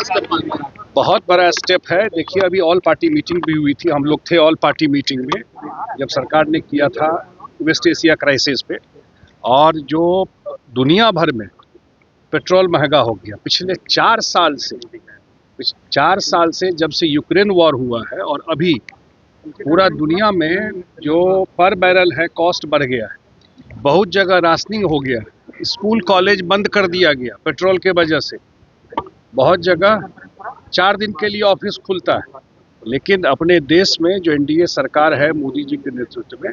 Step मानते हैं? बहुत बड़ा स्टेप है। देखिए, अभी ऑल पार्टी मीटिंग भी हुई थी, हम लोग थे ऑल पार्टी मीटिंग में जब सरकार ने किया था वेस्ट एशिया क्राइसिस पे। और जो दुनिया भर में पेट्रोल महंगा हो गया पिछले 4 साल से जब से यूक्रेन वॉर हुआ है, और अभी पूरा दुनिया में जो पर बैरल है कॉस्ट बढ़ गया है। बहुत जगह राशनिंग हो गया, स्कूल कॉलेज बंद कर दिया गया पेट्रोल के वजह से। बहुत जगह 4 दिन के लिए ऑफिस खुलता है। लेकिन अपने देश में जो एनडीए सरकार है मोदी जी के नेतृत्व में,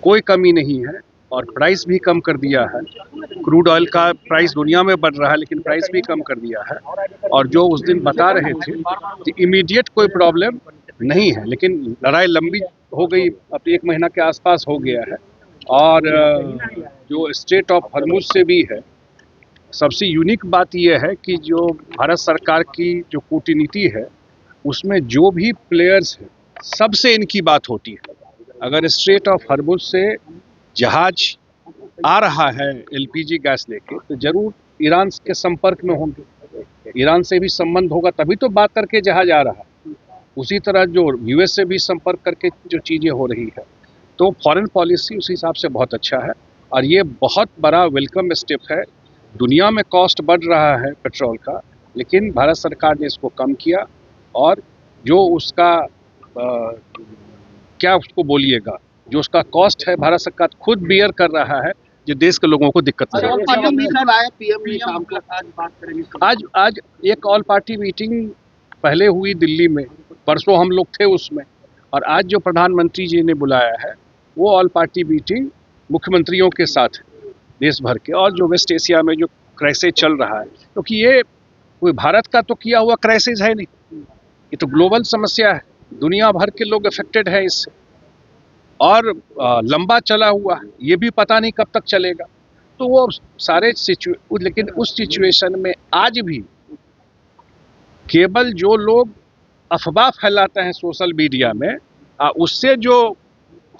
कोई कमी नहीं है और प्राइस भी कम कर दिया है। क्रूड ऑयल का प्राइस दुनिया में बढ़ रहा है लेकिन प्राइस भी कम कर दिया है। और जो उस दिन बता रहे थे कि इमीडिएट कोई प्रॉब्लम नहीं है, लेकिन लड़ाई लंबी हो गई, अब 1 महीना के आसपास हो गया है। और जो स्ट्रेट ऑफ हॉर्मुज से भी है, सबसे यूनिक बात यह है कि जो भारत सरकार की जो कूटनीति है उसमें जो भी प्लेयर्स हैं सबसे इनकी बात होती है। अगर स्ट्रेट ऑफ हॉर्मुज से जहाज आ रहा है एलपीजी गैस लेके तो जरूर ईरान के संपर्क में होंगे, ईरान से भी संबंध होगा तभी तो बात करके जहाज आ रहा है। उसी तरह जो यूएस से भी संपर्क करके जो चीज़ें हो रही है, तो फॉरेन पॉलिसी उस हिसाब से बहुत अच्छा है। और ये बहुत बड़ा वेलकम स्टेप है। दुनिया में कॉस्ट बढ़ रहा है पेट्रोल का, लेकिन भारत सरकार ने इसको कम किया। और जो उसका क्या उसको बोलिएगा, जो उसका कॉस्ट है भारत सरकार खुद बियर कर रहा है, जो देश के लोगों को दिक्कत नहीं है। आज एक ऑल पार्टी मीटिंग पहले हुई दिल्ली में, परसों हम लोग थे उसमें। और आज जो प्रधानमंत्री जी ने बुलाया है वो ऑल पार्टी मीटिंग मुख्यमंत्रियों के साथ देश भर के, और जो वेस्ट एशिया में जो क्राइसिस चल रहा है, क्योंकि ये कोई भारत का तो किया हुआ क्राइसिस है नहीं, ये तो ग्लोबल समस्या है। दुनिया भर के लोग अफेक्टेड हैं इससे, और लंबा चला हुआ है, ये भी पता नहीं कब तक चलेगा। तो वो सारे लेकिन उस सिचुएशन में आज भी केवल जो लोग अफवाह फैलाते हैं सोशल मीडिया में, उससे जो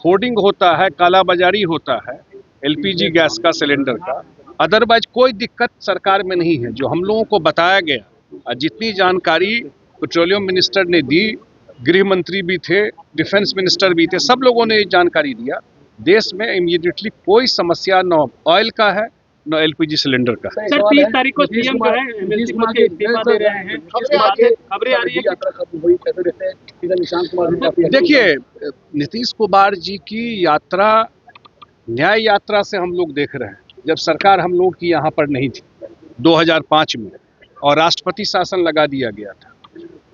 होर्डिंग होता है, कालाबाजारी होता है एलपीजी गैस का सिलेंडर का, अदरवाइज कोई दिक्कत सरकार में नहीं है। जो हम लोगों को बताया गया, जितनी जानकारी पेट्रोलियम मिनिस्टर ने दी, गृह मंत्री भी थे, डिफेंस मिनिस्टर भी थे, सब लोगों ने जानकारी दिया। देश में इमीडिएटली कोई समस्या न ऑयल का है न एलपीजी सिलेंडर का है। सर 30 तारीख को सीएम जो है एमएलसी पद से इस्तीफा दे रहे हैं, खबरें आ रही है। देखिए, नीतीश कुमार जी की यात्रा न्याय यात्रा से हम लोग देख रहे हैं। जब सरकार हम लोग की यहाँ पर नहीं थी 2005 में, और राष्ट्रपति शासन लगा दिया गया था,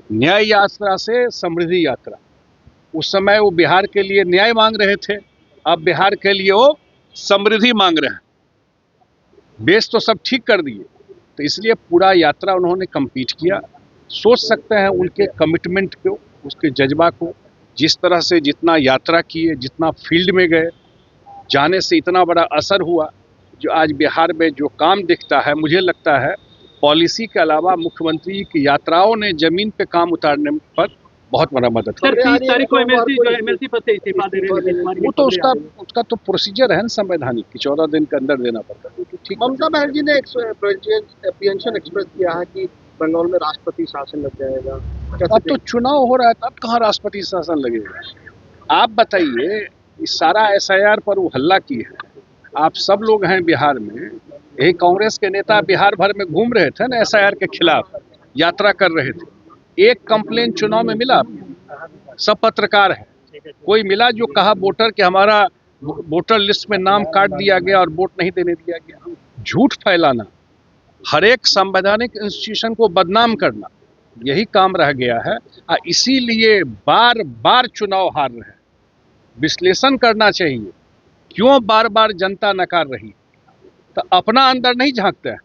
न्याय यात्रा से समृद्धि यात्रा। उस समय वो बिहार के लिए न्याय मांग रहे थे, अब बिहार के लिए वो समृद्धि मांग रहे हैं। बेस तो सब ठीक कर दिए, तो इसलिए पूरा यात्रा उन्होंने कंप्लीट किया। सोच सकते हैं उनके कमिटमेंट को, उसके जज्बा को, जिस तरह से जितना यात्रा किए, जितना फील्ड में गए, जाने से इतना बड़ा असर हुआ। जो आज बिहार में जो काम दिखता है, मुझे लगता है पॉलिसी के अलावा मुख्यमंत्री की यात्राओं ने जमीन पे काम उतारने पर बहुत बड़ा मदद किया। 30 तारीख को एमएलसी पद से इस्तीफा दे रहे हैं, वो तो उसका तो प्रोसीजर है ना संवैधानिक कि 14 दिन के अंदर देना पड़ता है। ममता बनर्जी ने एप्रीहेंशन एक्सप्रेस किया है कि बंगाल में राष्ट्रपति शासन लग जाएगा। अब तो चुनाव हो रहा है, अब कहाँ राष्ट्रपति शासन लगेगा? आप बताइए, इस सारा एसआईआर पर वो हल्ला की है। आप सब लोग हैं बिहार में, यही कांग्रेस के नेता बिहार भर में घूम रहे थे ना, एसआईआर के खिलाफ यात्रा कर रहे थे। एक कंप्लेंट चुनाव में मिला? सब पत्रकार है, कोई मिला जो कहा वोटर कि हमारा वोटर लिस्ट में नाम काट दिया गया और वोट नहीं देने दिया गया? झूठ फैलाना, हर एक संवैधानिक इंस्टीट्यूशन को बदनाम करना, यही काम रह गया है। इसीलिए बार बार चुनाव हार रहे हैं। विश्लेषण करना चाहिए, क्यों बार बार जनता नकार रही? तो अपना अंदर नहीं झांकते हैं।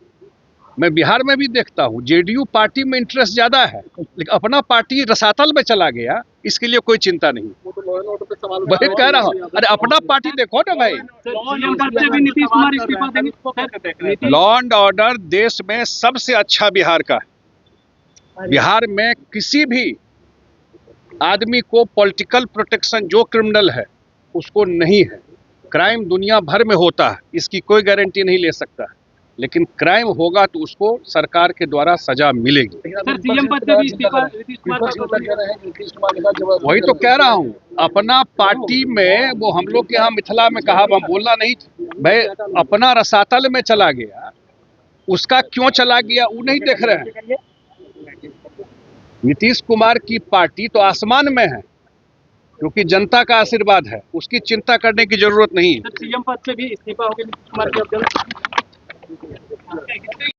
मैं बिहार में भी देखता हूँ, जेडीयू पार्टी में इंटरेस्ट ज्यादा है, लेकिन अपना पार्टी रसातल में चला गया, इसके लिए कोई चिंता नहीं। वही कह रहा हूँ, अरे अपना पार्टी देखो ना भाई। लॉ एंड ऑर्डर देश में सबसे अच्छा बिहार का है। बिहार में किसी भी आदमी को पॉलिटिकल प्रोटेक्शन, जो क्रिमिनल है उसको नहीं है। क्राइम दुनिया भर में होता है, इसकी कोई गारंटी नहीं ले सकता। लेकिन क्राइम होगा तो उसको सरकार के द्वारा सजा मिलेगी। सर सीएम पद से भी इस्तीफा नीतीश कुमार का नीतीश कुमार के साथ जब वही तो कह रहा हूँ, अपना पार्टी में वो हम लोग के यहाँ मिथिला में कहा बोलना नहीं भाई, अपना रसातल में चला गया, उसका क्यों चला गया वो नहीं देख रहे हैं। नीतीश कुमार की पार्टी तो आसमान में है, क्योंकि जनता का आशीर्वाद है, उसकी चिंता करने की जरूरत नहीं है। सर सीएम पद से भी इस्तीफा हो गया नीतीश कुमार के अब जल्द